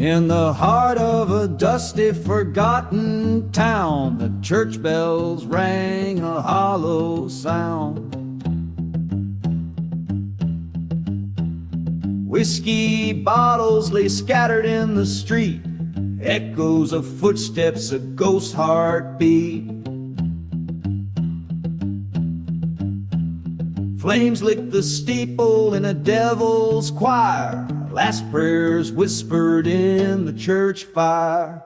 In the heart of a dusty, forgotten town, the church bells rang a hollow sound. Whiskey bottles lay scattered in the street, echoes of footsteps, a ghost heartbeat. Flames licked the steeple in a devil's choir, last prayers whispered in the church fire.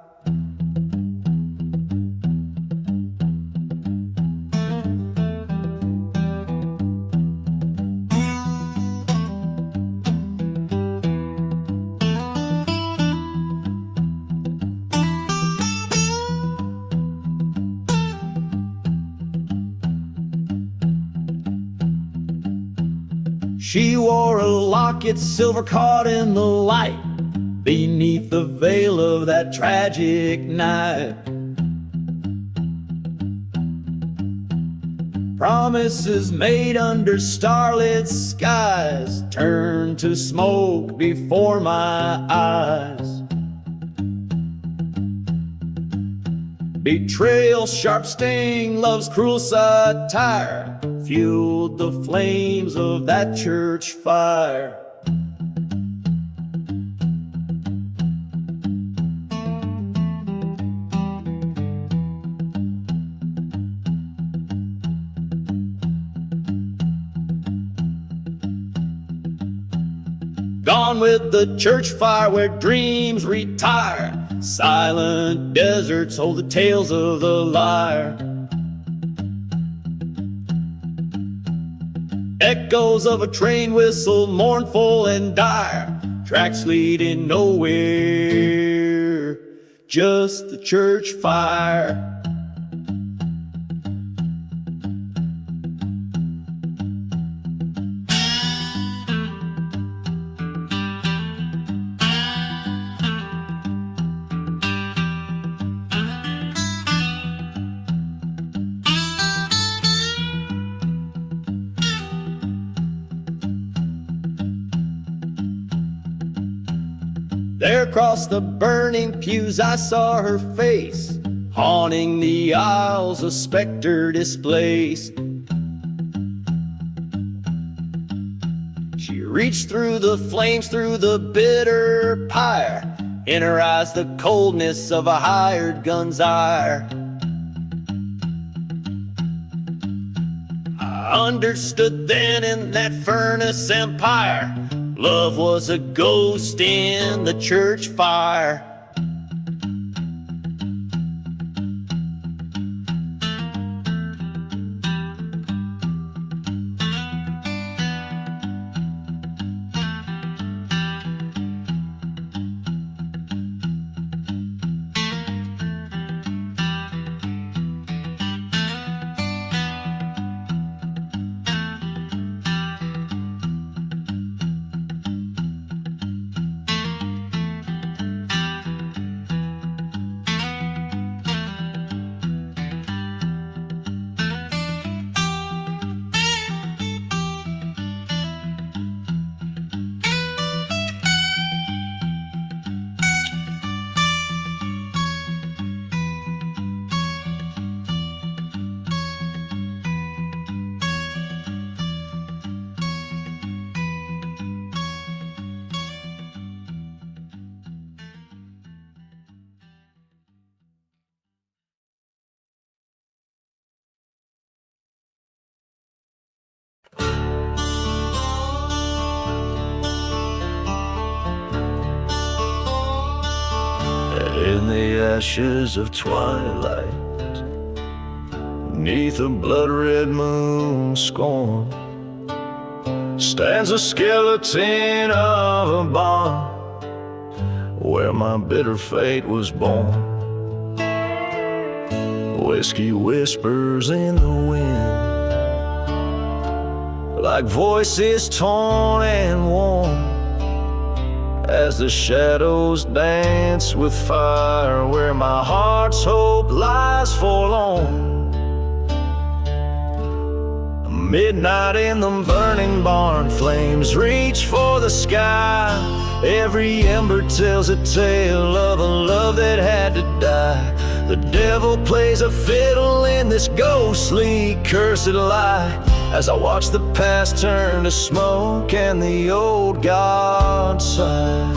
She wore a locket, silver caught in the light, beneath the veil of that tragic night. Promises made under starlit skies turned to smoke before my eyes. Betrayal, sharp sting, love's cruel satire fueled the flames of that church fire. Gone with the church fire where dreams retire. Silent deserts hold the tales of the liar. Echoes of a train whistle, mournful and dire. Tracks leading nowhere, just the church fire. There across the burning pews I saw her face, haunting the aisles, a specter displaced. She reached through the flames, through the bitter pyre, in her eyes the coldness of a hired gun's ire. I understood then in that furnace empire, love was a ghost in the church fire. In the ashes of twilight, neath a blood-red moon scorn, stands a skeleton of a barn where my bitter fate was born. Whiskey whispers in the wind, like voices torn and worn, as the shadows dance with fire where my heart's hope lies forlorn. Midnight in the burning barn, flames reach for the sky. Every ember tells a tale of a love that had to die. The devil plays a fiddle in this ghostly, cursed lie, as I watch the past turn to smoke and the old god sigh.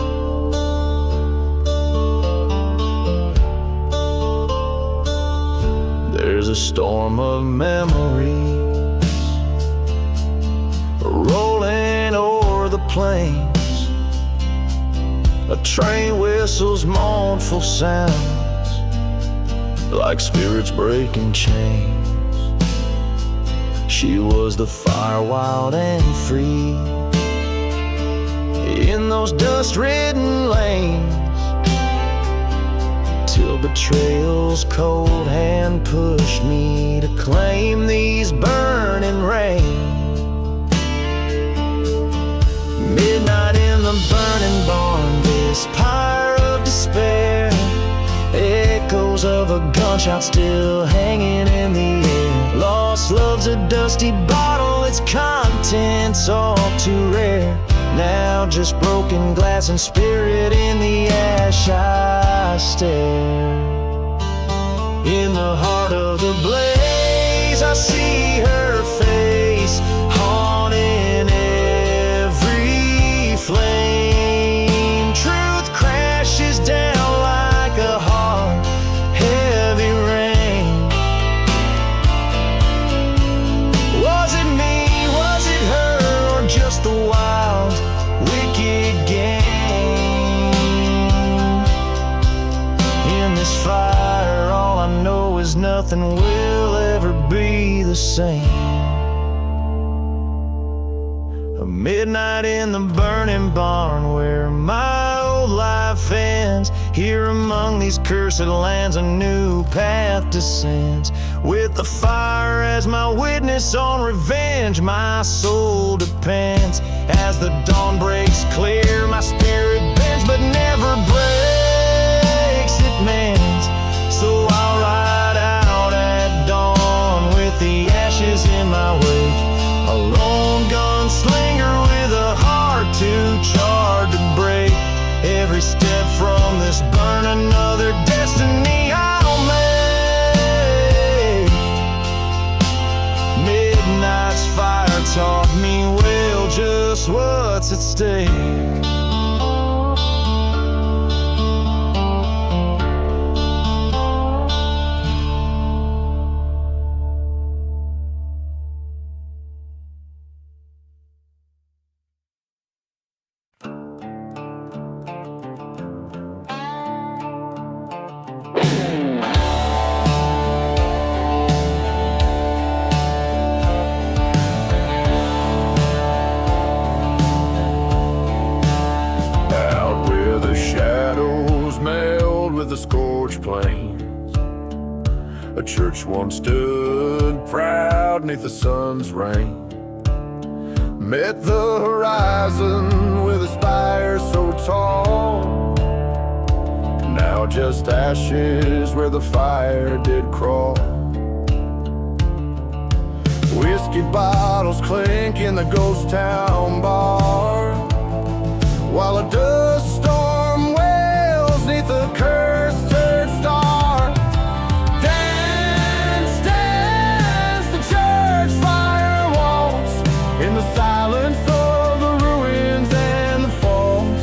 There's a storm of memories rolling o'er the plains. A train whistles mournful sounds like spirits breaking chains. She was the fire, wild and free, in those dust-ridden lanes, till betrayal's cold hand pushed me to claim these burning rains. Midnight in the burning barn, this pyre of despair, echoes of a gunshot still hanging in the air. Lost love's a dusty bottle, its contents all too rare. Now just broken glass and spirit in the ash I stare. In the heart of the blaze I see her face, haunting every flame. Truth crashes down like a hard, heavy rain. Was it me, was it her, or just the wild, wicked game? In this fire, all I know is nothing will ever be the same. A midnight in the burning barn, where my old life ends. Here among these cursed lands, a new path descends. With the fire as my witness on revenge, my soul depends. As the dawn breaks clear, my spirit bends but never breaks, it mends. So I'll ride out at dawn with the ashes in my wake, a lone gunslinger with a heart too charred to break. Every step from this burn, another destiny I'll make. Midnight's fire taught me well just what's at stake. The scorched plains, a church once stood proud neath the sun's rain. Met the horizon with a spire so tall, now just ashes where the fire did crawl. Whiskey bottles clink in the ghost town bar, while a dust storm wails neath the cursed third star. Dance, dance, the church fire waltz in the silence of the ruins and the falls.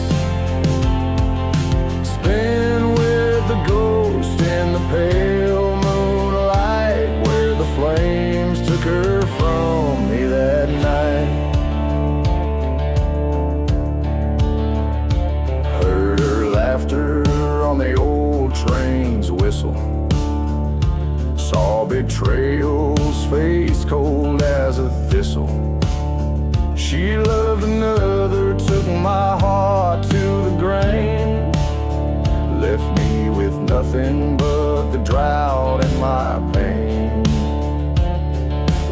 Spin with the ghost in the pale moonlight, where the flames took her from me that night. Heard her laughter on the old train's whistle, saw betrayal's face cold as a thistle. She loved another, took my heart to the grain, left me with nothing but the drought and my pain.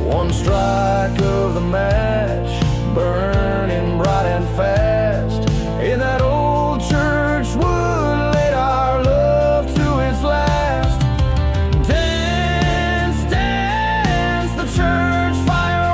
One strike of the match, burning bright and fast, in that old church wood laid our love to its last. Dance, dance, the church fire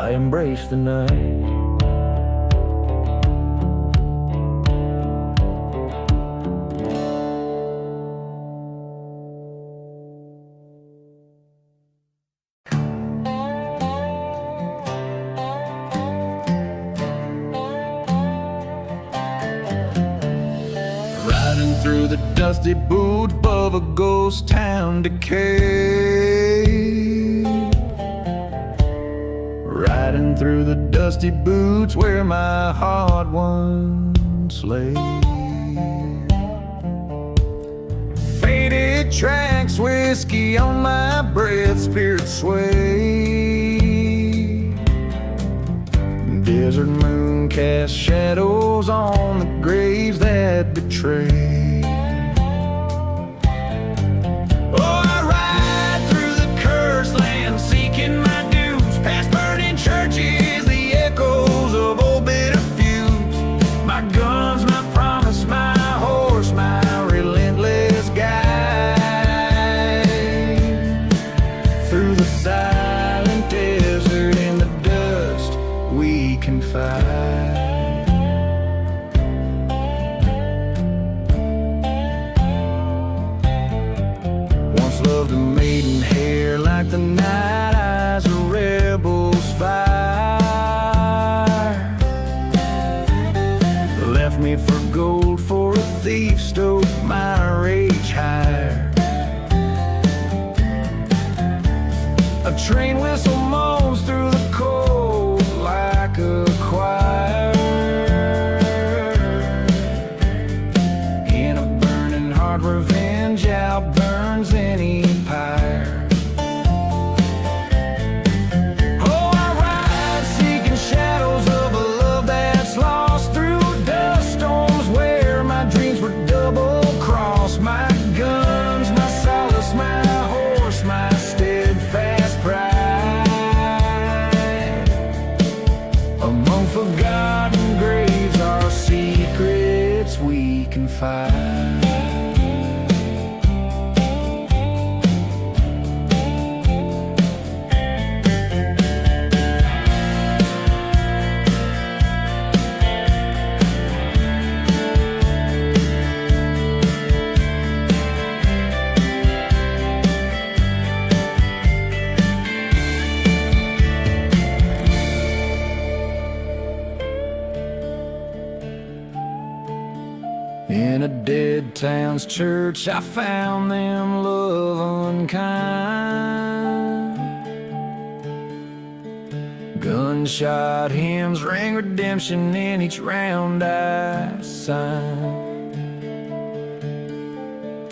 I embrace the night. Riding through the dusty boot above a ghost town decay. Riding through the dusty boots where my heart once lay. Faded tracks, whiskey on my breath, spirit sway. Desert moon cast shadows on the graves that betray. Oh, I ride through the cursed land, seeking my dues, past burning churches, the echoes of old bitter feuds. My guns, my promise, my horse, my relentless guide. Through the silent desert in the dust we confide. Once loved a maiden hair like the night eyes of rebels fire. Left me for gold, for a thief, stoked my rage higher. A train whistle moans through the cold like a choir. In a burning heart, revenge outburns any pyre. Oh, I ride seeking shadows of a love that's lost, through dust storms where my dreams were double-crossed. My guns, my solace, my horse, my steadfast pride. Among forgotten graves our secrets we confide. In a dead town's church I found them love unkind. Gunshot hymns ring redemption in each round I sign.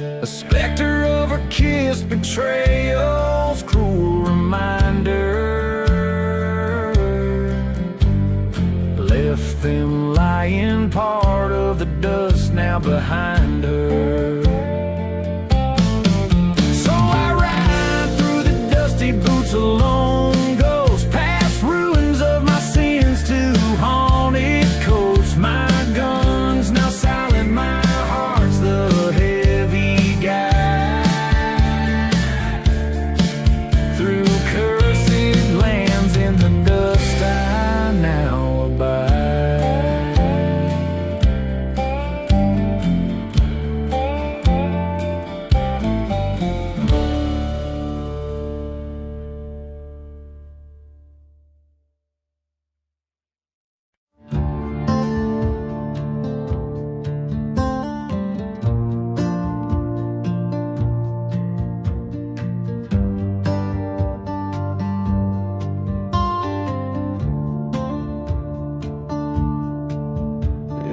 A specter of her kiss, betrayal's cruel reminder. Left them lying, part of the dust now behind her. So I ride through the dusty boots alone, ghosts past ruins of my sins to haunted coasts. My guns now silent, my heart's the heavy guide. Through cursed lands in the dust I now abide.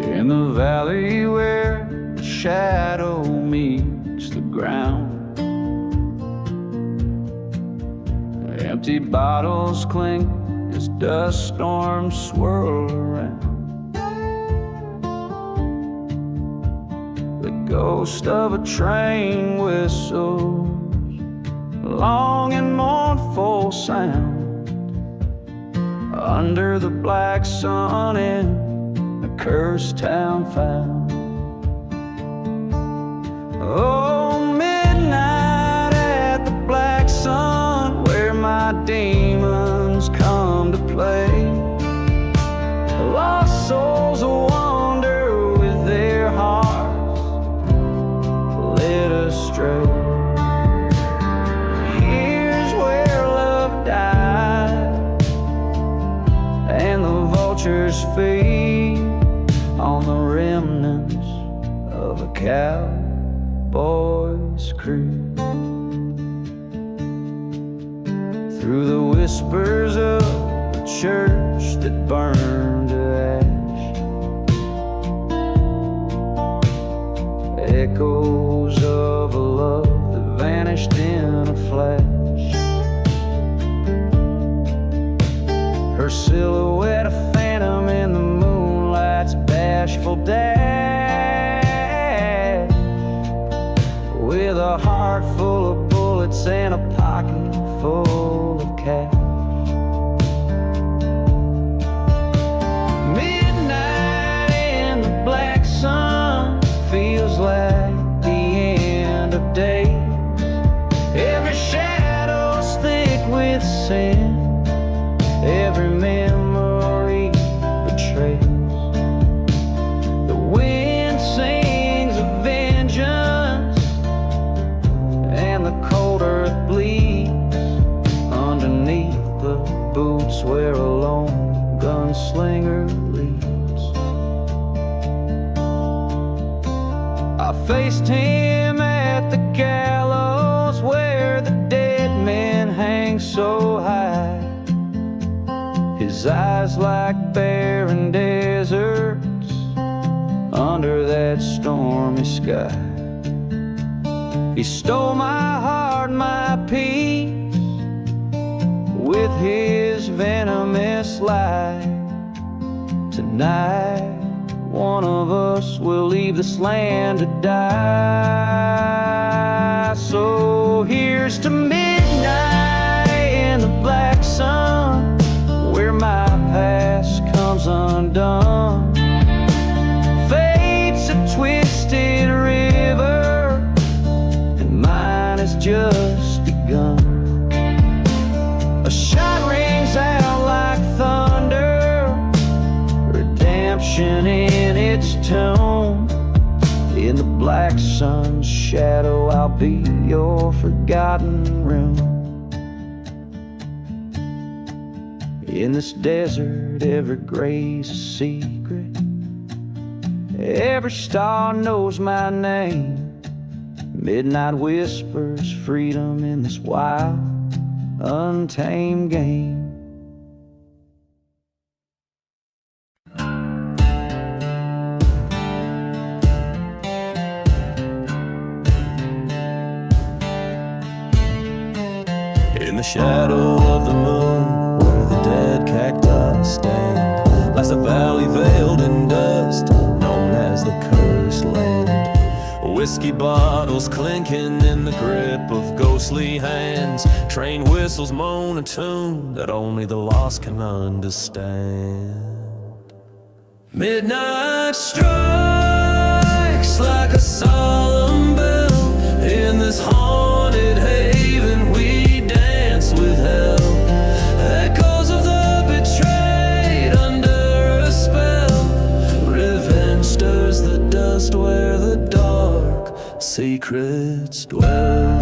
In the valley where the shadow meets the ground, empty bottles clink as dust storms swirl around. The ghost of a train whistles, long and mournful sound, under the black sun in cursed town found. Oh, midnight at the black sun, where my demons come to play. vultures feed on the remnants of a cowboy's crew. Through the whispers of a church that burned to ash, echoes of a love that vanished in a flash. Her silhouette a phantom in the moonlight's bashful dash, with a heart full of bullets and a pocket full of cash. Midnight in the black sun feels like the end of days. Every shadow's thick with sin, every memory betrays. The wind sings of vengeance, and the cold earth bleeds underneath the boots where a lone gunslinger leads. I faced him at the gallows where the dead men hang so high, his eyes like barren deserts under that stormy sky. He stole my heart, my peace, with his venomous lie. Tonight, one of us will leave this land to die. So here's to midnight in the black sun, where my past comes undone. Fate's a twisted river, and mine has just begun. A shot rings out like thunder, redemption in its tone. In the black sun's shadow, I'll be your forgotten realm. In this desert, every grave's a secret, every star knows my name. Midnight whispers freedom in this wild, untamed game. In the shadow of the moon, where the dead cacti stand, lies a valley veiled in dust, known as the Cursed Land. Whiskey bottles clinking in the grip of ghostly hands, train whistles moan a tune that only the lost can understand. Midnight strikes like a solemn bell. In this haunted haven we dance with hell. Echoes of the betrayed under a spell. Revenge stirs the dust where the dark secrets dwell.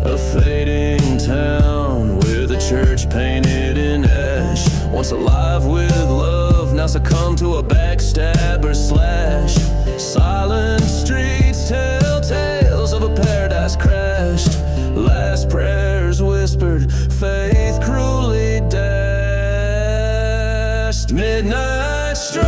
A fading town with a church painted in ash, once alive with love, now succumbed to a backstabber's slash. Silent streets tell tales of a paradise crashed, last prayers whispered, faith cruelly dashed. Midnight strikes,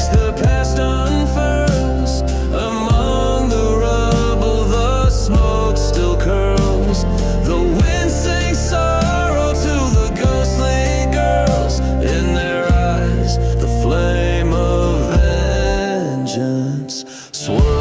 the past unfurls, among the rubble the smoke still curls. The wind sings sorrow to the ghostly girls, in their eyes the flame of vengeance swirls.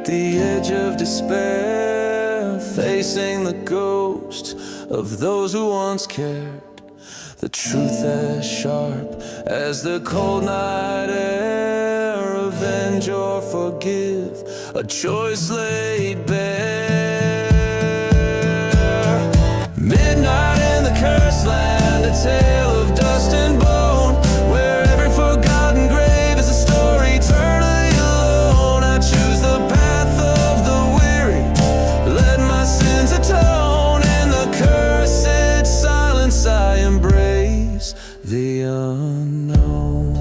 The edge of despair, facing the ghost of those who once cared. the truth as sharp as the cold night air. Avenge or forgive, a choice laid bare. Midnight in the cursed land, a tale of dust and bone, where every forgotten grave is a story eternally alone. I choose the path of the weary, let my sins atone. In the cursed silence I embrace the unknown.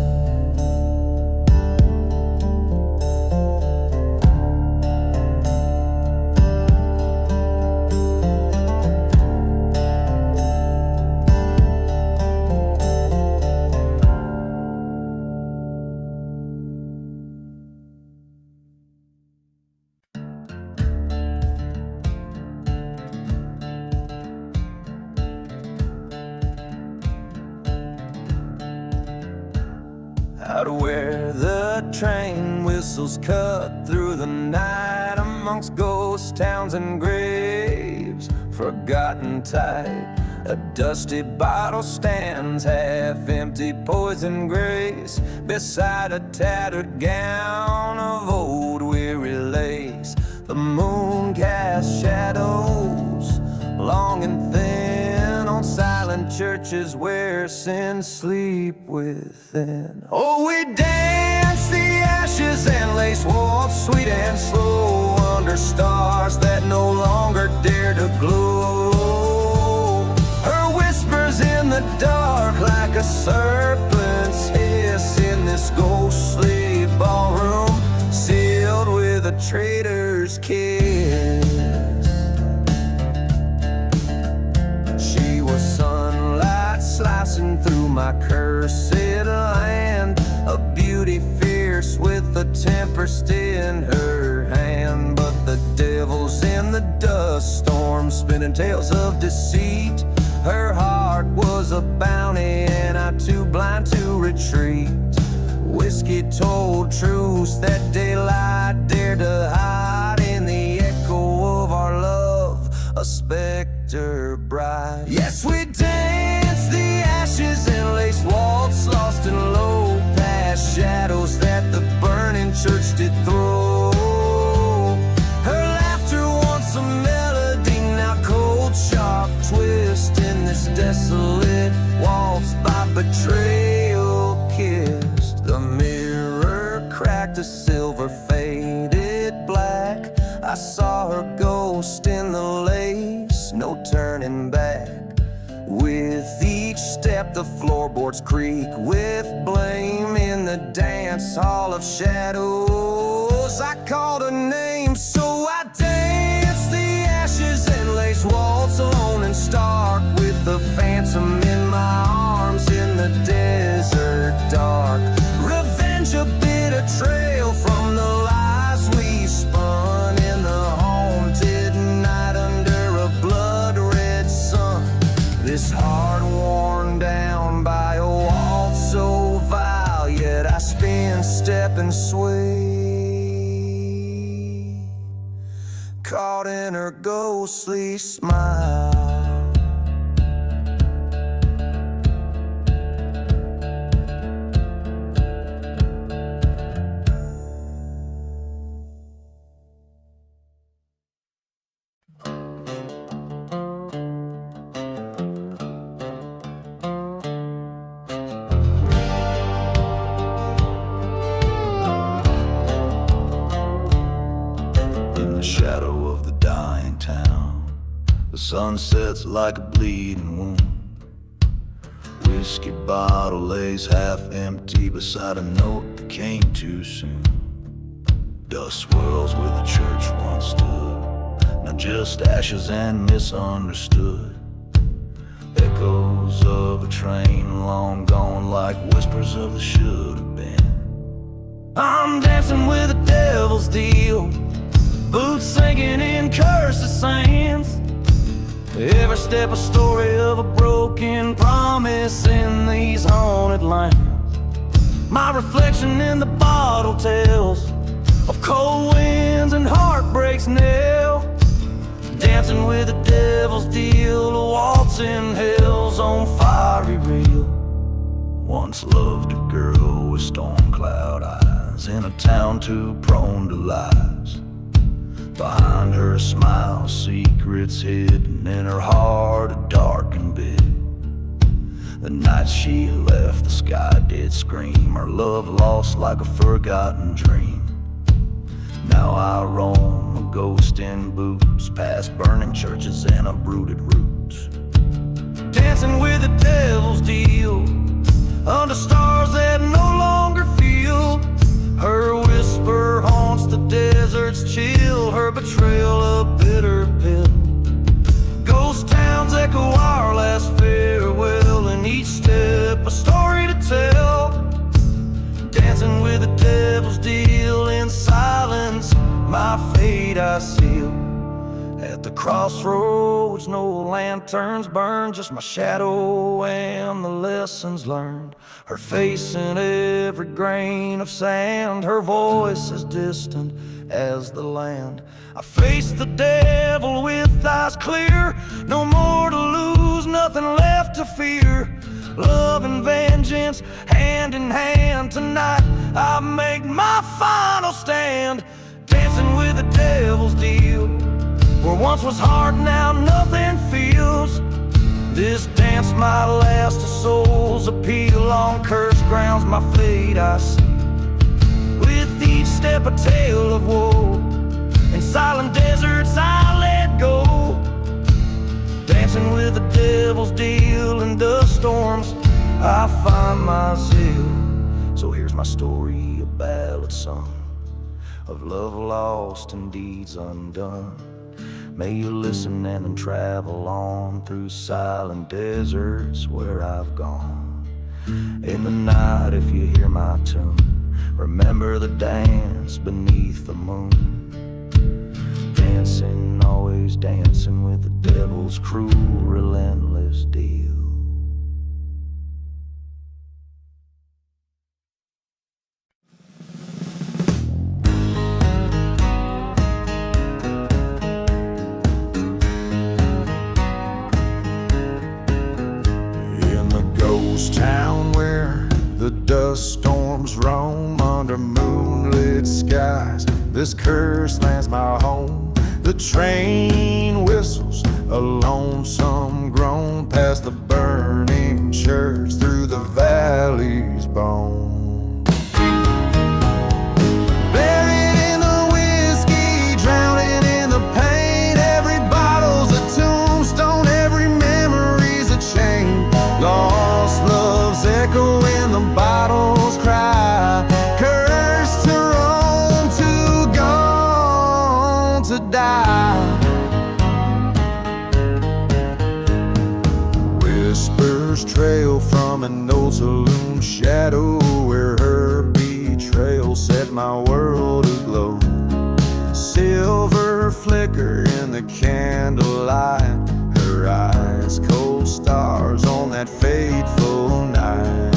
Out where the train whistles cut through the night, amongst ghost towns and graves, forgotten tight. A dusty bottle stands half empty, poison grace, beside a tattered gown of old weary lace. The moon casts shadows, long and thin, on silent churches where sins sleep within. Oh, we dance the ashes and lace waltz, sweet and slow, under stars that no longer dare to glow. Her whispers in the dark like a serpent's hiss in this ghostly ballroom, sealed with a traitor's kiss. She was sunlight slicing through my cursed land, a beauty fierce with a tempest in her hand. But the devil's in the dust storm, spinning tales of deceit. Her heart was a bounty and I too blind to retreat. Whiskey told truths that daylight dared to hide, in the echo of our love, a specter bright. Yes, we danced the ashes and lace waltz, lost in low past shadows that the burning church did throw. Her laughter once a melody, now cold sharp twist in this desolate waltz by betrayal kissed. The mirror cracked a silver faded black. I saw her ghost in the lace, no turning back. With each step the floorboards creak with blame, in the dance hall of shadows I called her name. So I danced the ashes and lace waltz, alone and stark, with the phantom in my arms in the desert dark. Revenge a bitter trail from the lies we spun, in the haunted night under a blood-red sun. This heart worn down by a waltz so vile, yet I spin, step and sway, caught in her ghostly smile. Sun sets like a bleeding wound. Whiskey bottle lays half empty beside a note that came too soon. Dust swirls where the church once stood, now just ashes and misunderstood. Echoes of a train long gone, like whispers of the should have been. I'm dancing with the devil's deal, boots sinking in cursed sands. Every step a story of a broken promise in these haunted lands. My reflection in the bottle tells of cold winds and heartbreak's knell. dancing with the devil's deal, a waltz in hell's on fiery reel. Once loved a girl with storm cloud eyes in a town too prone to lies. Behind her smile, secrets hidden in her heart, a darkened bit. The night she left, the sky did scream, her love lost like a forgotten dream. Now I roam, a ghost in boots, past burning churches and uprooted roots. Dancing with the devil's deal, under stars that no longer feel. Her whisper haunts the desert's chill, her betrayal a bitter pill. Ghost towns echo our last farewell, and each step a story to tell. Dancing with the devil's deal, in silence my fate I seal. At the crossroads no lanterns burn, just my shadow and the lessons learned. Her face in every grain of sand, her voice as distant as the land. I face the devil with eyes clear, no more to lose, nothing left to fear. Love and vengeance, hand in hand, tonight I make my final stand. Dancing with the devil's deal, where once was hard, now nothing feels. This dance might last a soul's appeal, on cursed grounds my fate I see. With each step a tale of woe, in silent deserts I let go. Dancing with the devil's deal, in the storms I find my zeal. So here's my story, a ballad sung, of love lost and deeds undone. May you listen and then travel on through silent deserts where I've gone. In the night if you hear my tune, remember the dance beneath the moon. Dancing, always dancing with the devil's cruel, relentless deal. Town where the dust storms roam under moonlit skies, this cursed land's my home. The train whistles a lonesome groan past the burning church, through the valley's bone. Buried in the whiskey, drowning in the pain, every bottle's a tombstone, every memory's a chain. Lost love's echo in the bottle's cry, cursed to roam, too gone to die. Whispers trail from an old saloon shadow, where her betrayal set my world aglow. Silver flicker in the candlelight, her eyes cold stars on that fateful night.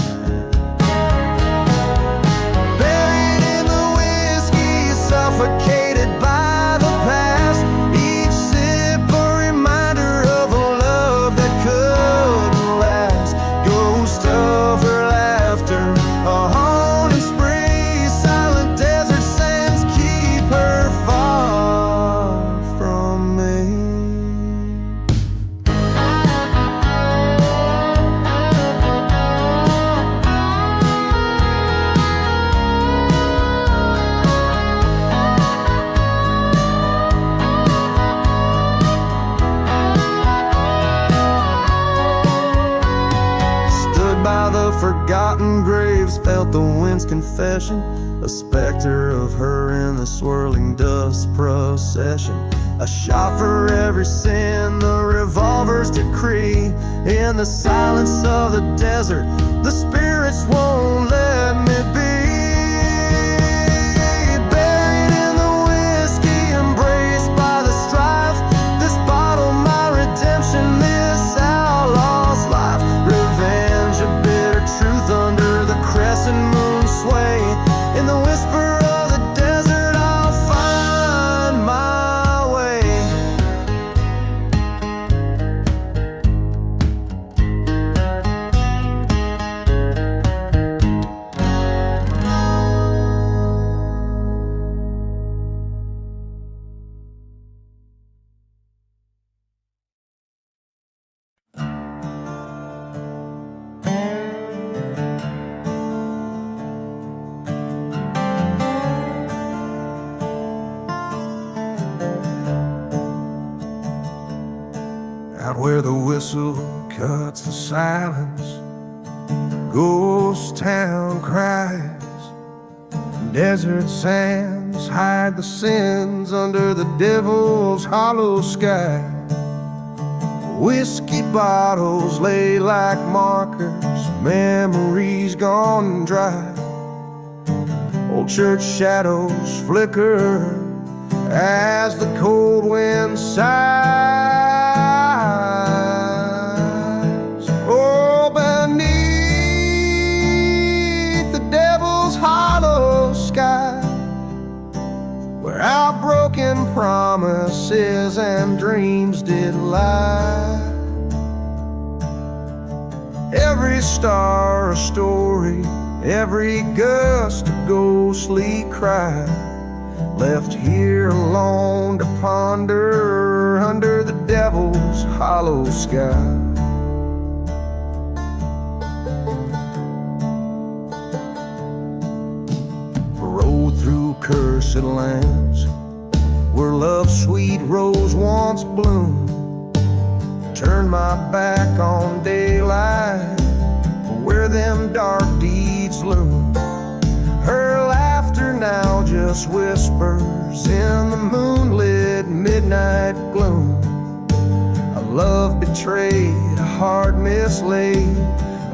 Buried in the whiskey, suffocated by the past, each sip a reminder of a love that couldn't last. Ghost of her laughter, a haunting spree, silent desert sands keep her far from me. Forgotten graves, felt the wind's confession, a specter of her in the swirling dust procession. A shot for every sin, the revolver's decree. In the silence of the desert, the spirits won't let me be. Buried in the whiskey, embraced by the strife, this bottle my redemption, this outlaw's life. Revenge, a bitter truth under the crescent moon sway. In the whisper of the desert I'll find my way. where the whistle cuts the silence, ghost town cries, desert sands hide the sins under the devil's hollow sky. Whiskey bottles lay like markers, memories gone dry. Old church shadows flicker as the cold wind sighs. Oh, beneath the devil's hollow sky, where our broken promises and dreams did lie. Every star a story, every gust a ghostly cry, left here alone to ponder under the devil's hollow sky. Rode through cursed lands where love's sweet rose once bloomed. Turned my back on daylight where them dark deeds loom. Her laughter now just whispers in the moonlit midnight gloom. A love betrayed, a heart mislaid,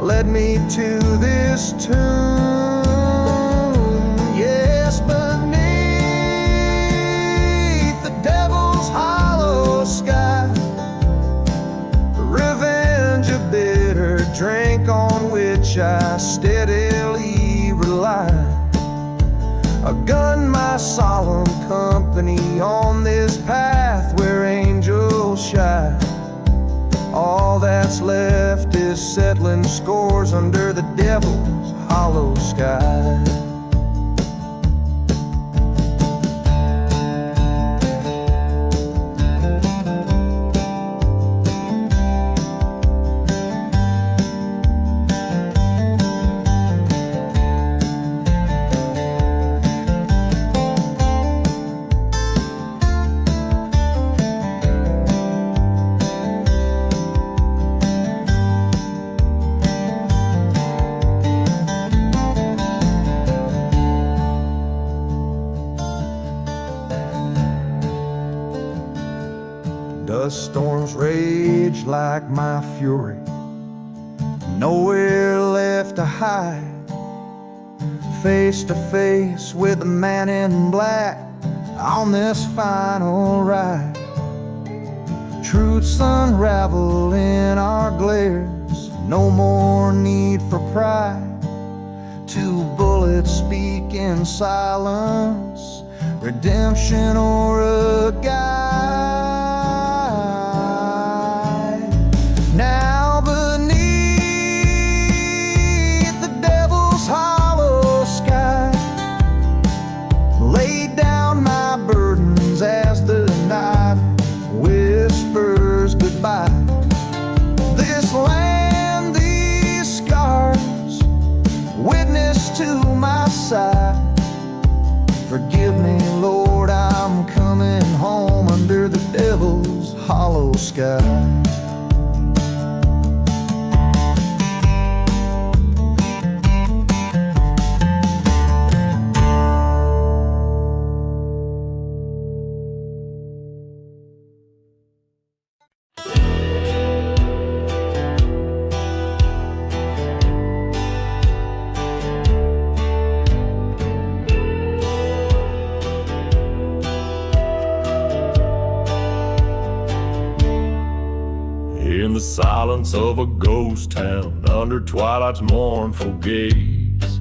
led me to this tomb. Yes, beneath the devil's hollow sky, revenge a bitter drink on which I steadily rely. A gun my solemn company on this path where angels shine. All that's left is settling scores under the devil's hollow sky. Dust storms rage like my fury, nowhere left to hide. Face to face with the man in black on this final ride. Truths unravel in our glares, no more need for pride. Two bullets speak in silence, redemption or a guide. Now beneath the devil's hollow sky, lay down my burdens as the night whispers goodbye. This land, these scars, witness to my side. Forgive me, Lord, I'm coming home under the devil's hollow sky. In the silence of a ghost town, under twilight's mournful gaze,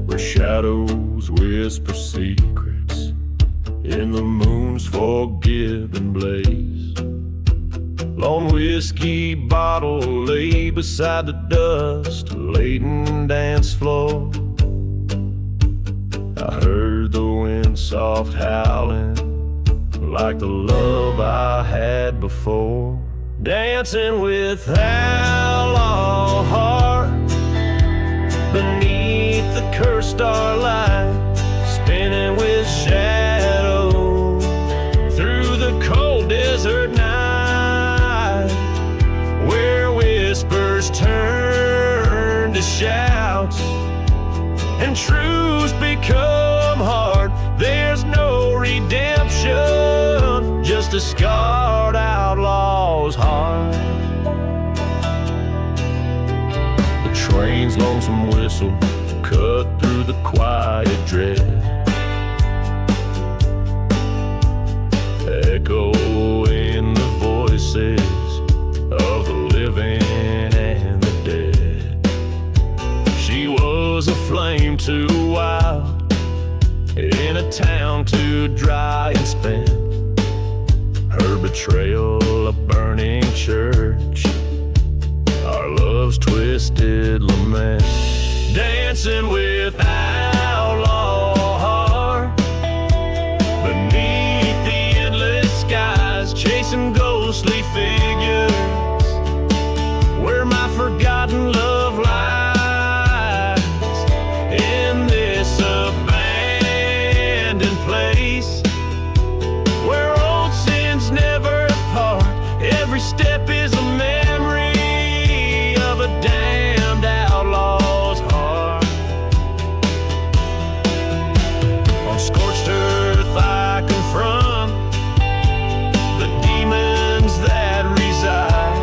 where shadows whisper secrets in the moon's forgiven blaze. Lone whiskey bottle lay beside the dust-laden dance floor. I heard the wind soft howling like the love I had before. Dancing with outlaw heart beneath the cursed starlight, spinning with shadows through the cold desert just become hard. There's no redemption, just a scarred outlaw's heart. The train's lonesome whistle cut through the quiet dread, echoing the voices of the living and the dead. She was a flame too wild, in a town too dry and spent. Her betrayal a burning church, our love's twisted lament. Dancing with outlaw heart beneath the endless skies, chasing ghostly figures where my forgotten love lies. In this abandoned place where old sins never part, every step is a memory of a damned outlaw's heart. On scorched earth I confront the demons that reside.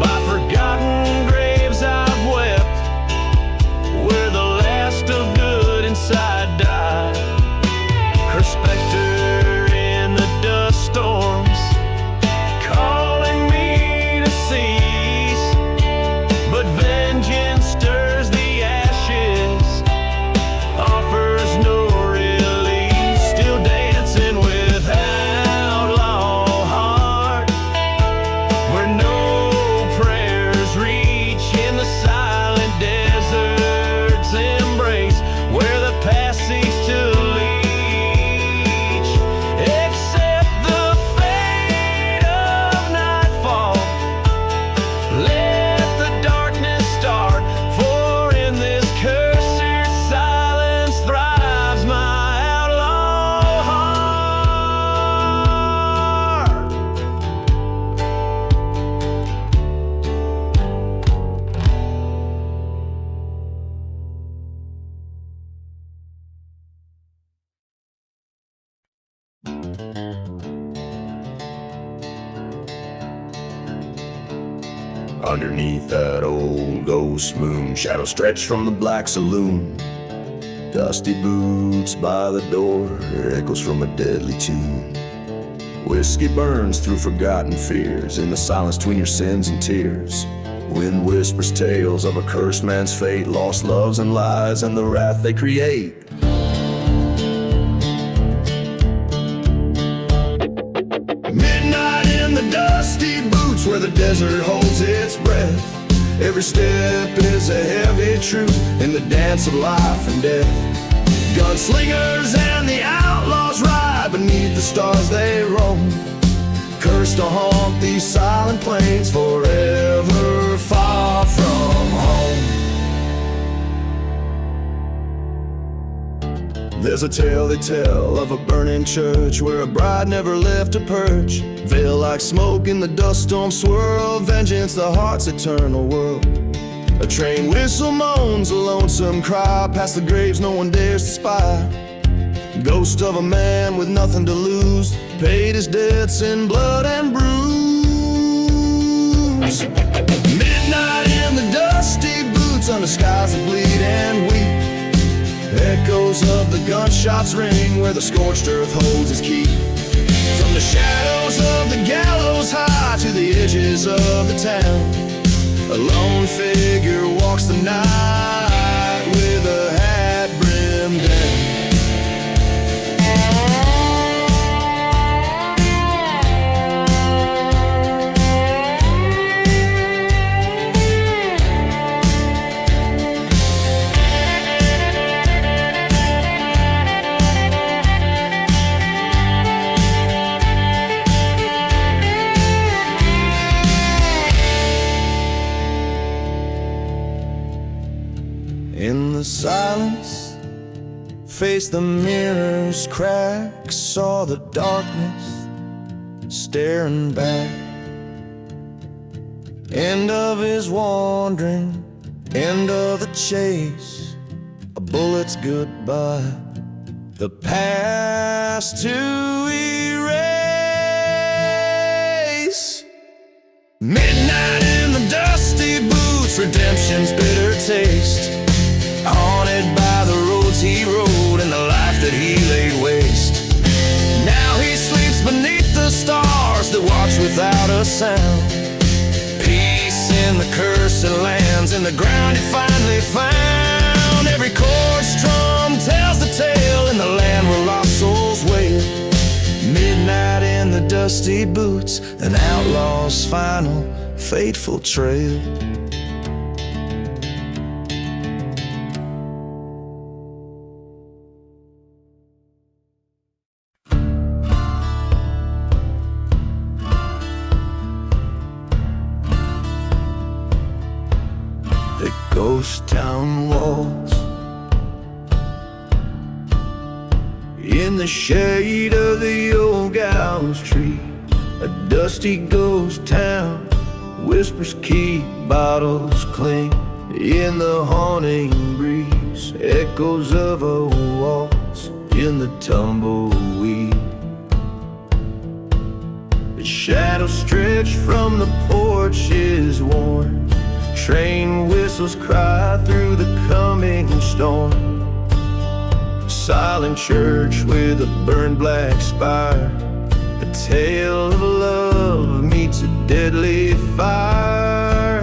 By forgotten graves I've wept, where the last of good inside died. Her specter in the dust storms, calling me to cease, but vengeance stirs the ashes, offers no release. Still dancing with outlaw heart, where no prayers reach, in the silent desert's embrace, where the past seeks to leech. Accept the fate of nightfall, let the darkness start, for in this cursed silence thrives my outlaw heart. Underneath that old ghost moon, shadows stretch from the black saloon. Dusty boots by the door, echoes from a deadly tune. Whiskey burns through forgotten fears, in the silence between your sins and tears. Wind whispers tales of a cursed man's fate, lost loves and lies, and the wrath they create. Midnight in the dusty boots, where the desert holds its breath. Every step is a heavy truth in the dance of life and death. Gunslingers and the outlaws ride beneath the stars they roam, cursed to haunt these silent plains forever, far from home. There's a tale they tell of a burning church, where a bride never left to perch. Veil like smoke in the dust storm swirl, vengeance the heart's eternal world. A train whistle moans a lonesome cry, past the graves no one dares to spy. Ghost of a man with nothing to lose, paid his debts in blood and bruise. Midnight in the dusty boots, under skies that bleed and weep. Echoes of the gunshots ring, where the scorched earth holds its key. From the shadows of the gallows high to the edges of the town, a lone figure walks the night with a hat brimmed down. In the silence, faced the mirror's cracks, saw the darkness staring back. End of his wandering, end of the chase, a bullets goodbye, the past to erase. Midnight in the dusty boots, redemption's bitter taste. Haunted by the roads he rode and the life that he laid waste. Now he sleeps beneath the stars that watch without a sound. Peace in the cursed lands, in the ground he finally found. Every chord strum tells the tale in the land where lost souls wail. Midnight in the dusty boots, an outlaw's final fateful trail. The ghost town walls, in the shade of the old gallows tree. A dusty ghost town, whispers keep, bottles clink. In the haunting breeze, echoes of a waltz in the tumbleweed. The shadows stretch from the porches worn. Train whistles cry through the coming storm. Silent church with a burned black spire. A tale of love meets a deadly fire.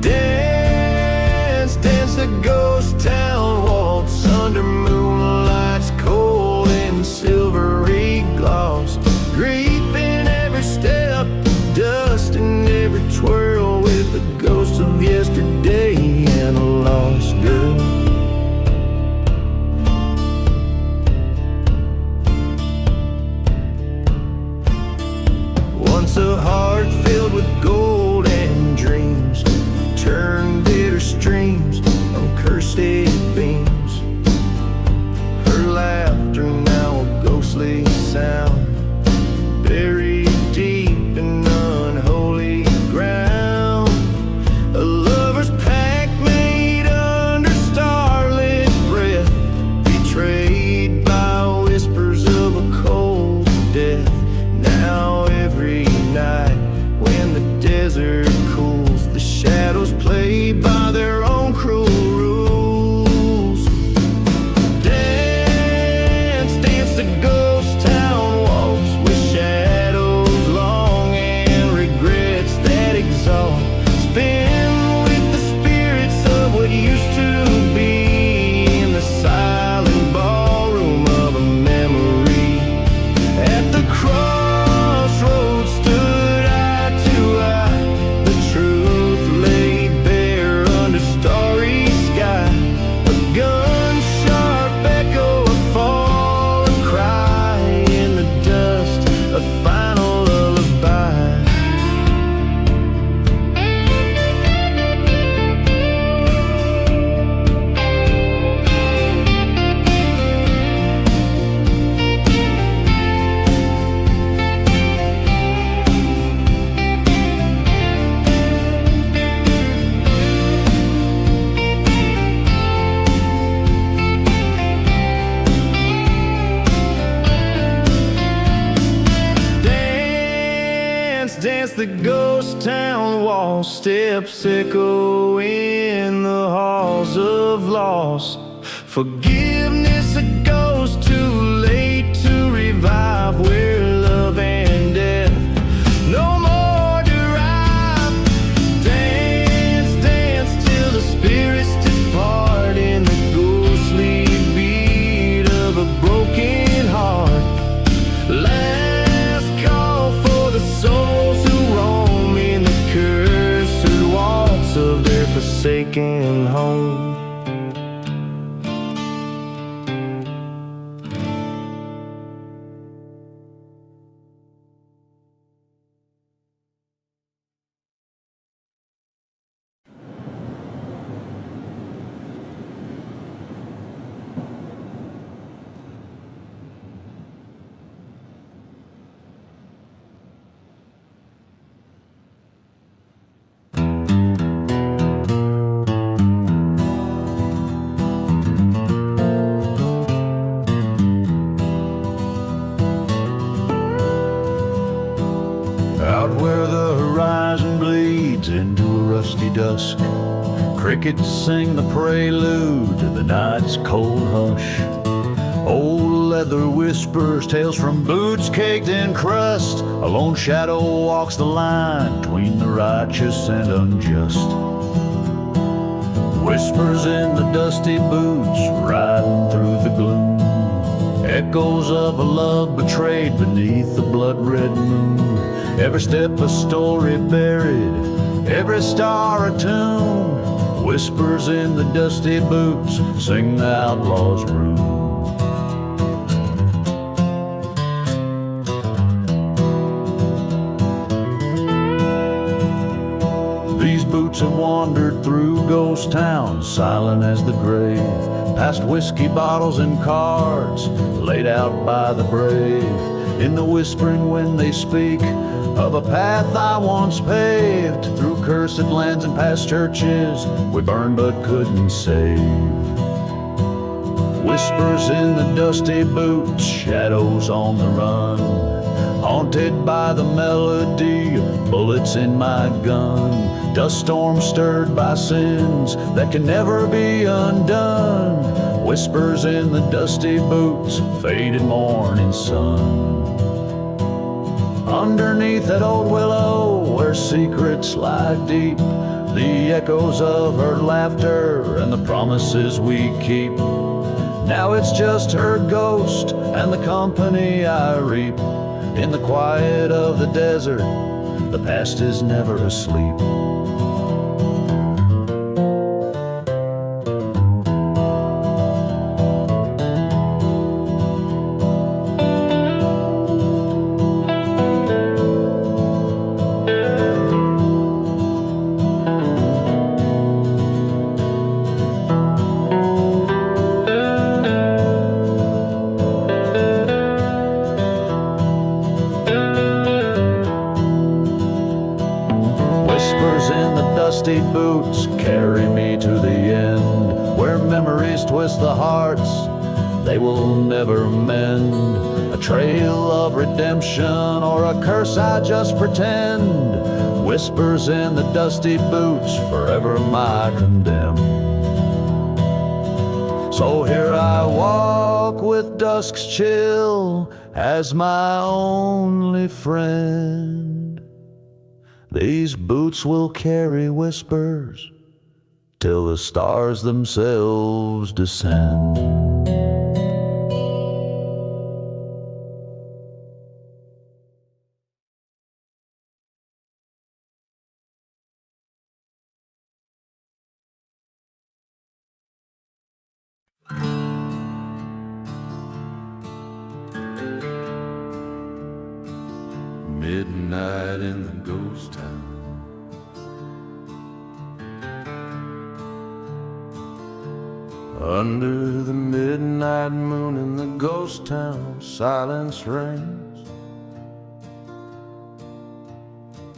Dance, dance the ghost town waltz under moonlight's cold and silvery gloss. Grief in every step, dust in every twirl, with the ghost of yesterday and a lost girl. Once a heart filled with gold and dreams turned bitter streams on cursed beams. Her laughter now a ghostly sound, buried deep in unholy ground. A lover's pact made under starlit breath, betrayed by whispers of a cold death. Now every night when the desert cools, the shadows play by their own cruel rules. Dance, dance the ghost town waltz, with shadows long and regrets that exalt. Spin with the spirits of what used to be, in the silent ballroom of a memory. At the crossroads stood eye to eye, the truth laid bare under starry sky. A gun-sharp echo, a fallen cry in the dust, a final lullaby. Dance, dance the ghost town wall, steps echo in the halls of loss. Forgiveness a ghost too late to revive, where love and death no more derive. Dance, dance till the spirits depart, in the ghostly beat of a broken heart. Last call for the souls who roam in the cursed waltz of their forsaken home. a rusty dusk. Crickets sing the prelude to the night's cold hush. Old leather whispers tales from boots caked in crust. A lone shadow walks the line between the righteous and unjust. Whispers in the dusty boots riding through the gloom. Echoes of a love betrayed beneath the blood-red moon. Every step a story buried, every star a tune. Whispers in the dusty boots sing the outlaw's rune. These boots have wandered through ghost towns, silent as the grave, past whiskey bottles and cards laid out by the brave. In the whispering when they speak of a path I once paved, through cursed lands and past churches we burned but couldn't save. Whispers in the dusty boots, shadows on the run, haunted by the melody of bullets in my gun. Dust storms stirred by sins that can never be undone. Whispers in the dusty boots, faded morning sun. Underneath that old willow where secrets lie deep, the echoes of her laughter and the promises we keep. Now it's just her ghost and the company I reap. In the quiet of the desert, the past is never asleep. Dusty boots carry me to the end, where memories twist the hearts they will never mend. A trail of redemption or a curse I just pretend. Whispers in the dusty boots, forever my condemned. So here I walk with dusk's chill as my only friend. These boots will carry whispers till the stars themselves descend. Midnight in the ghost town. Under the midnight moon in the ghost town, silence reigns.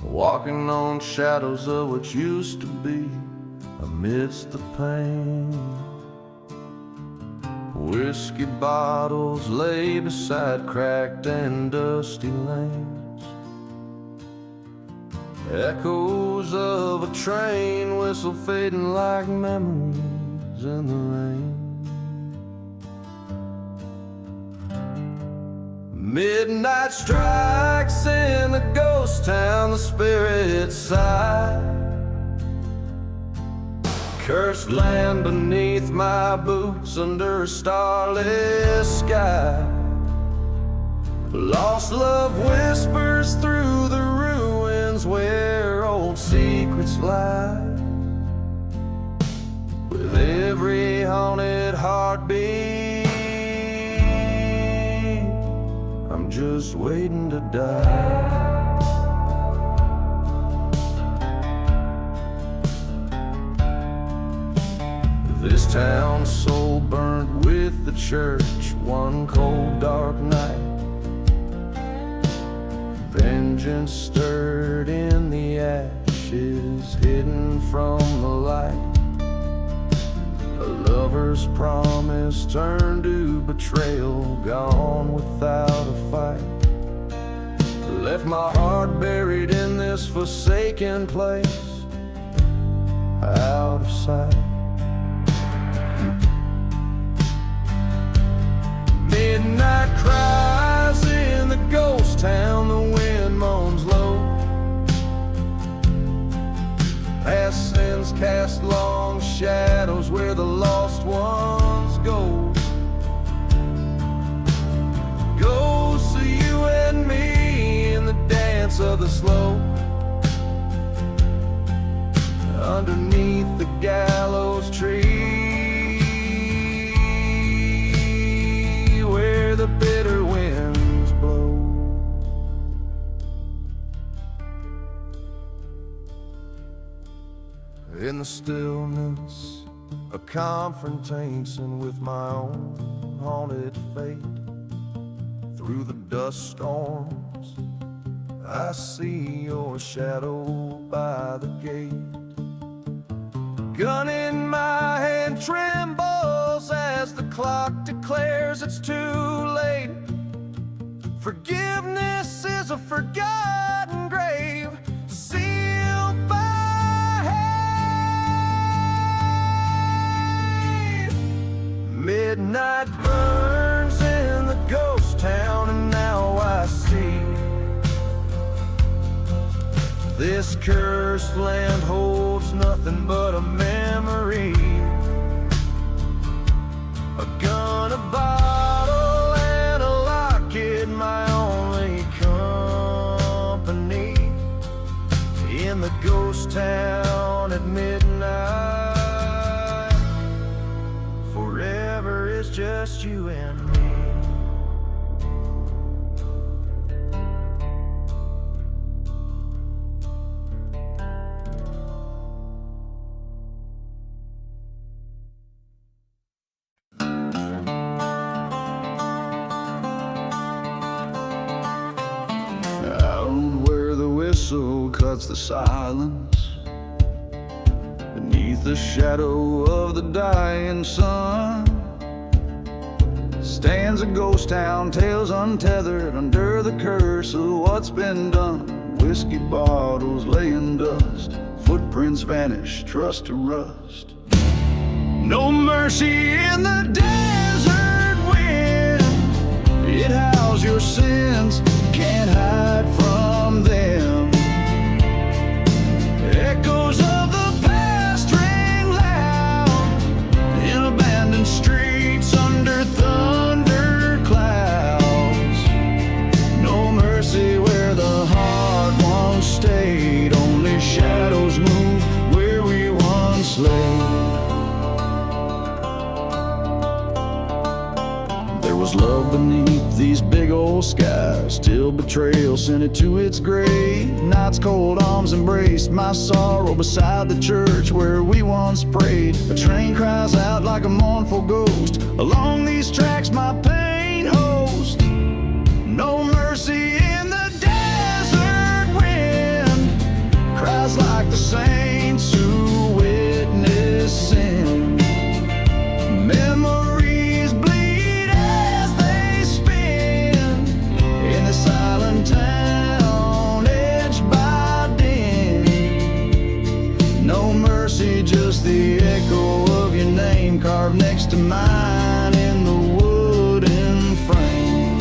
Walking on shadows of what used to be amidst the pain. Whiskey bottles lay beside cracked and dusty lanes. Echoes of a train whistle fading like memories in the rain. Midnight strikes in the ghost town, the spirits sigh. Cursed land beneath my boots under a starless sky. Lost love whispers through the ruins where old secrets lie. With every haunted heartbeat, I'm just waiting to die. This town soul burnt with the church one cold dark night. Vengeance stirred in the ashes, hidden from the light. A lover's promise turned to betrayal, gone without a fight. Left my heart buried in this forsaken place, outside. Midnight cries in the ghost town, the wind moans low. Past sins cast long shadows where the lost ones go. Ghosts of you and me in the dance of the slow. Underneath the gallows tree, where the bitter winds blow. In the stillness, a confrontation with my own haunted fate. Through the dust storms, I see your shadow by the gate. Gun in my hand trembles as the clock declares it's too late. Forgiveness is a forgotten grave, sealed by hate. Midnight burns in the ghost town, and now I see this cursed land holds nothing but a memory. A gun, a bottle, and a locket, my only company. In the ghost town at midnight, forever is just you and me. Cuts the silence beneath the shadow of the dying sun. Stands a ghost town, tales untethered under the curse of what's been done. Whiskey bottles lay in dust, footprints vanish, trust to rust. No mercy in the desert wind, it howls your sins, can't hide from them. Echoes of the past ring loud in abandoned streets under thunder clouds. No mercy where the heart once stayed, only shadows move where we once lay. There was love beneath these big old skies, still betrayal sent it to its grave. Night's cold arms embraced my sorrow beside the church where we once prayed. A train cries out like a mournful ghost, along these tracks my pain host. No mercy in the desert wind, cries like the saints who witness sin. Memories bleed as they spin in the silent town, edged by din. No mercy, just the echo of your name carved next to mine in the wooden frame.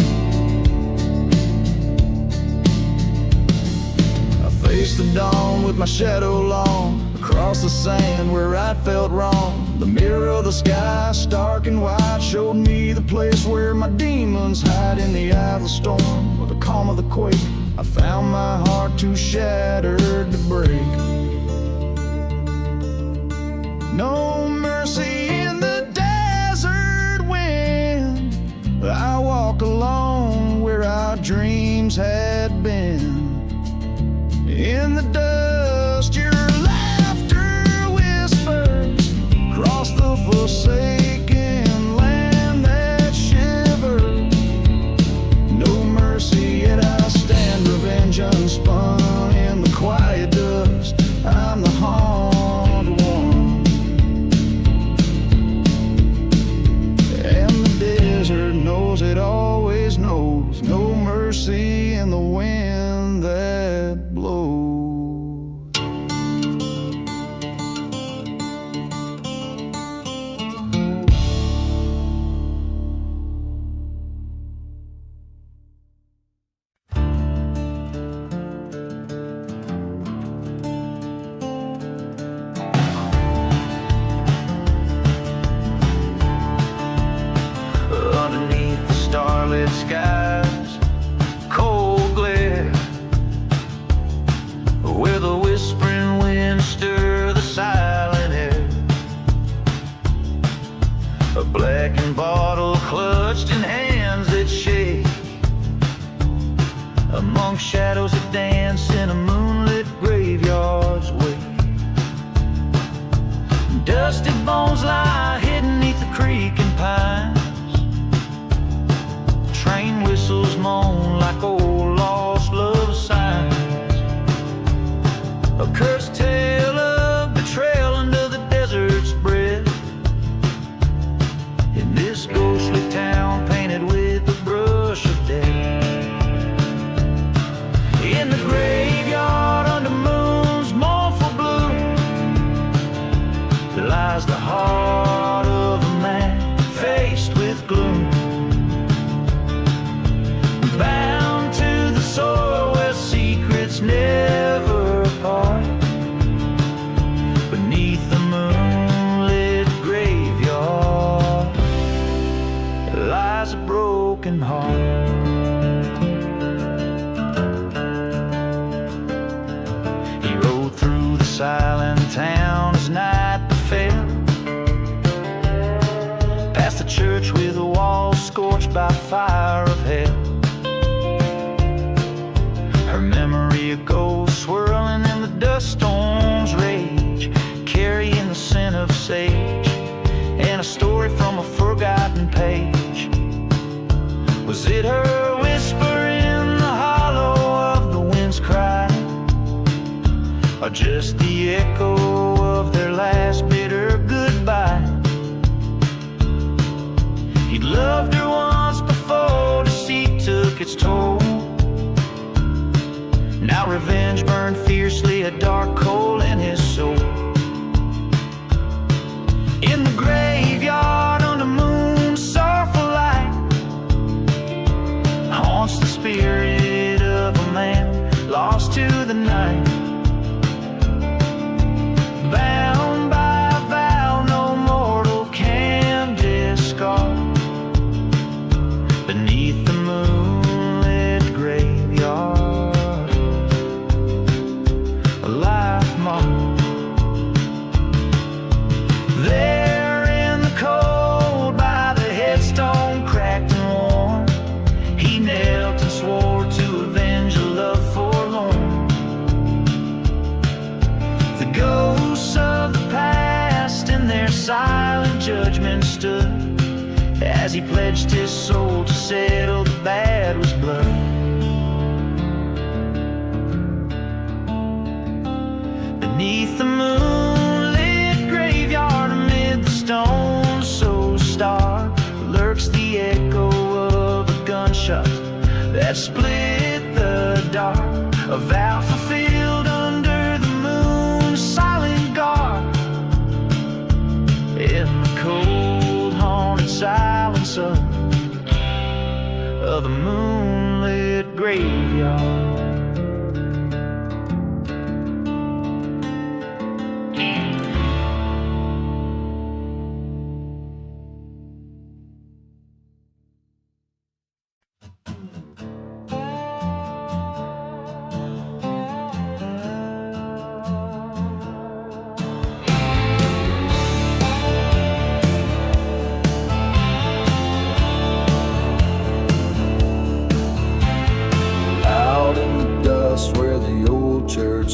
I faced the dawn with my shadow long, across the sand where I felt wrong. The mirror of the sky, stark and white, showed me the place where my demons hide in the eye of the storm. With the calm of the quake, I found my heart too shattered to break. No mercy in the desert wind, I walk alone where our dreams had been. In the dust, your laughter whispers across the forsaken land that shivers. No mercy, yet I stand revenge unspun in the quiet dust. I'm the haunted one. lies the heart of a man faced with gloom, bound to the soil where secrets never part. Beneath the moonlit graveyard lies a broken heart. He rode through the silent town as night befell, past the church with the walls scorched by fire of hell. Her memory a ghost swirling in the dust storm's rage, carrying the scent of sage and a story from a forgotten page. Was it her whisper in the hollow of the wind's cry, or just the echo of their last bitter goodbye? He'd loved her once before, deceit took its toll. Now revenge burned fiercely, a dark coal in his soul. In the graveyard under moon's sorrowful light haunts the spirit of a man lost to the night, bound by a vow no mortal can discard. Beneath the moonlit graveyard, a life mark. There in the cold by the headstone cracked and worn, he knelt and swore to avenge a love forlorn. The ghosts of the past in their silent judgment stood as he pledged his soul to settle the bad was blood. Beneath the moonlit graveyard amid the stones so stark lurks the echo of a gunshot that split the dark, a vow fulfilled under the moon's silent guard. In the cold haunted silence of the moonlit graveyard.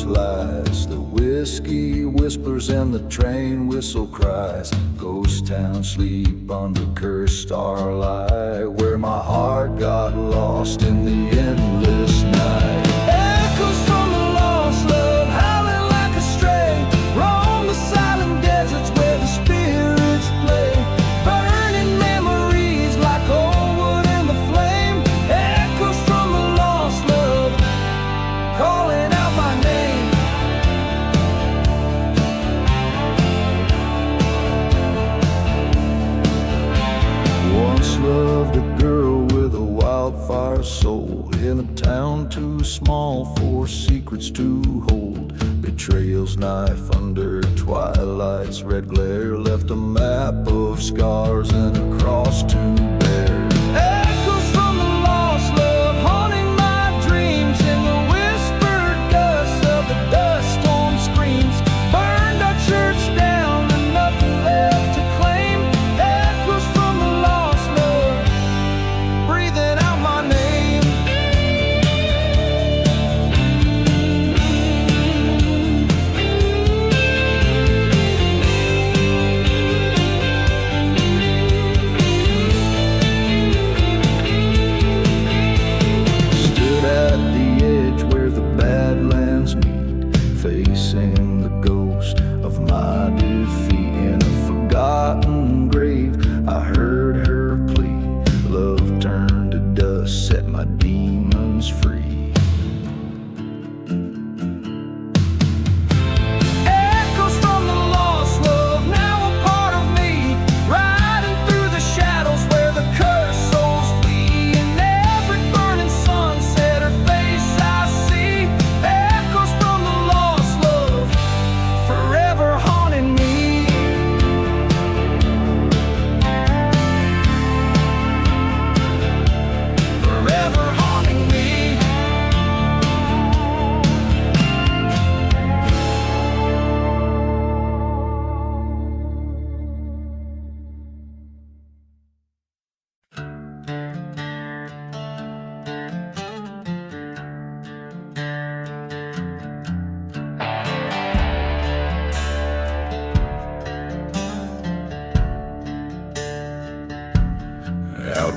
Lies. The whiskey whispers and the train whistle cries. Ghost town sleep under cursed starlight, where my heart got lost in the endless night. Echoes from the lost love howling like a stray, roam the silent deserts where the spirits play, burning memories like old wood in the flame. Echoes from the lost love calling out my name. Once loved a girl with a wildfire soul, in a town too small for secrets to hold. Betrayal's knife under twilight's red glare left a map of scars and a cross to bear. Echoes from the lost love haunting my dreams, in the whispered gusts of the dust storm screams. Burned our church down and nothing left to claim. Echoes from the lost love breathing out my name.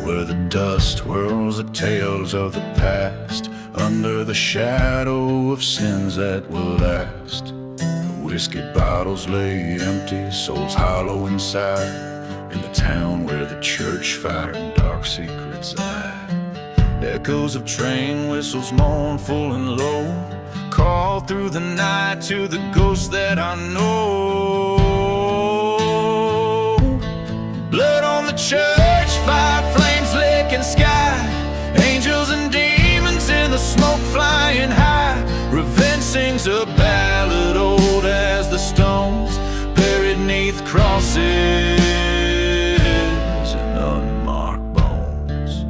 where the dust whirls the tales of the past, under the shadow of sins that will last. The whiskey bottles lay empty, souls hollow inside, in the town where the church fire and dark secrets lie. Echoes of train whistles, mournful and low, call through the night to the ghosts that I know. Blood on the church fire, flames licking sky, angels and demons in the smoke flying high. Revenge sings a ballad old as the stones, buried neath crosses and unmarked bones.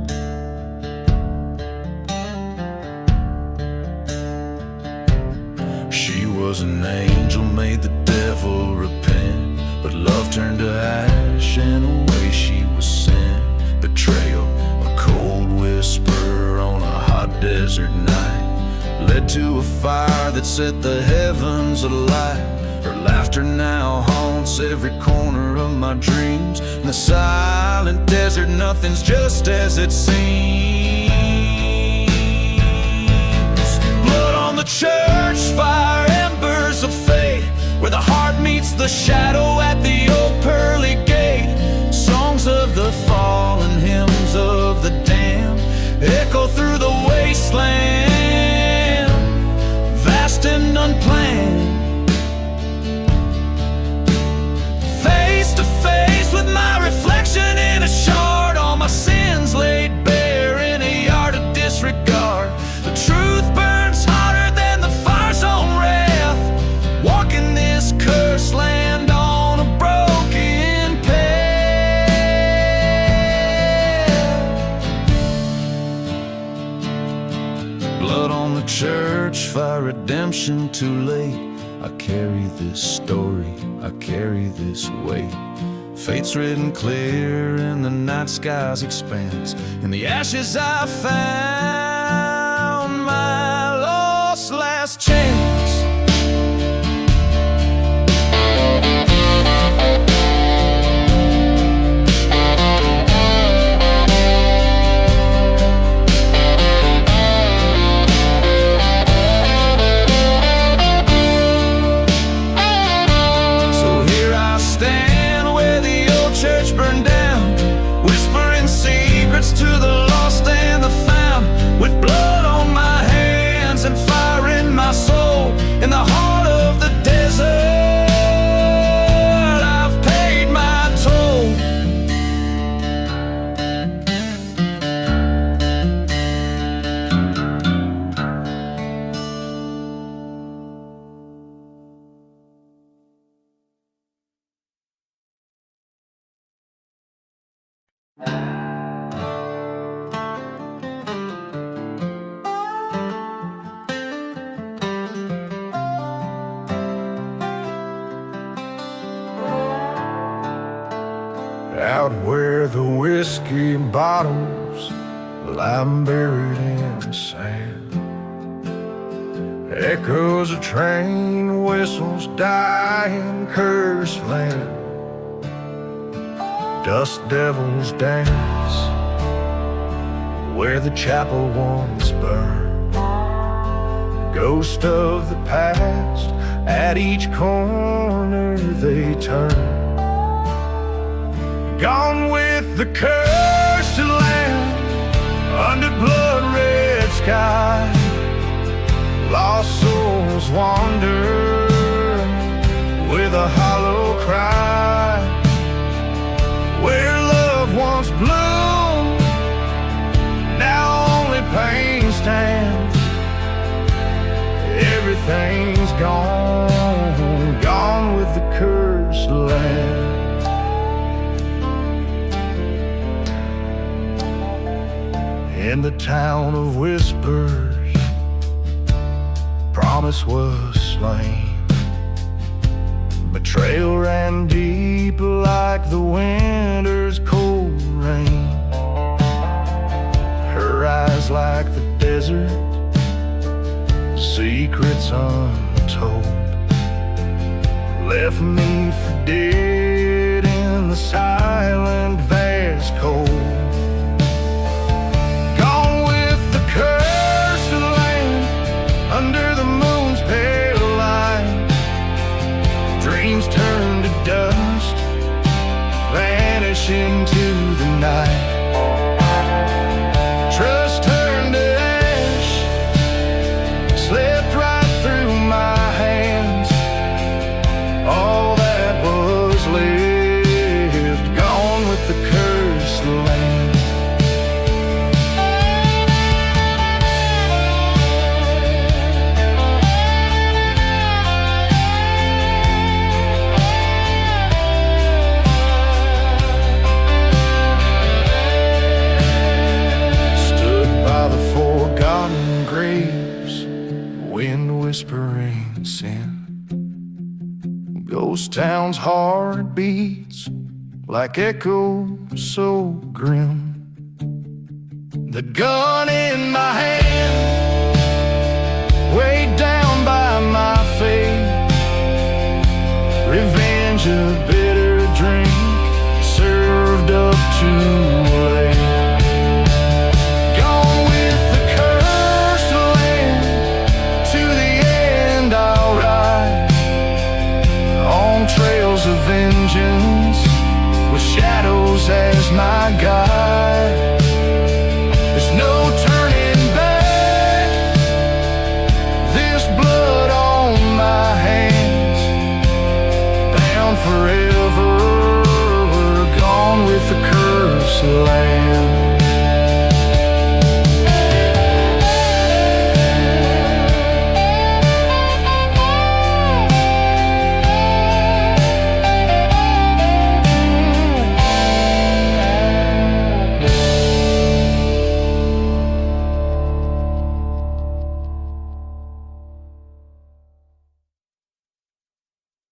She was an angel, made the devil repent, but love turned to ash and away she was sent. Betrayal, a cold whisper on a hot desert night, led to a fire that set the heavens alight. Her laughter now haunts every corner of my dreams. In the silent desert, nothing's just as it seems. Blood on the church fire, embers of fate, where the heart meets the shadow at the old pearly gate. Songs of the fallen, hymns of the damned, echo through the wasteland, vast and unplanned. Face to face with my reflection in a shard, all my sins laid bare in a yard of disregard. The truth burns hotter than the fire's own wrath, walking this cursed land on a broken path. Blood on the church fire, redemption too late. I carry this story, I carry this weight. Fate's written clear in the night sky's expanse. In the ashes I found my lost last chance. To the lost and the found, with blood on my hands and fire in my soul. In the heart of the desert, I've paid my toll. Out where the whiskey bottles lie buried in sand, echoes of train whistles die in cursed land. Dust devils dance where the chapel once burned, ghost of the past, at each corner they turn. Gone with the cursed land, under blood-red sky, lost souls wander with a hollow cry. Where love once bloomed, now only pain stands. Everything's gone, gone with the cursed land. In the town of whispers, promise was slain. Betrayal ran deep like the winter's cold rain. Her eyes like the desert, secrets untold, left me for dead in the silent vast cold. dust, vanish into the night. Trust turned to ash, slipped right through my hands. All that was left, gone with the cursed land. Whispering sin, ghost town's heart beats like echoes so grim. The gun in my hand, weighed down by my fate. Revenge, a bitter drink, served up too late. Trails of vengeance with shadows as my guide. There's no turning back, this blood on my hands, bound forever.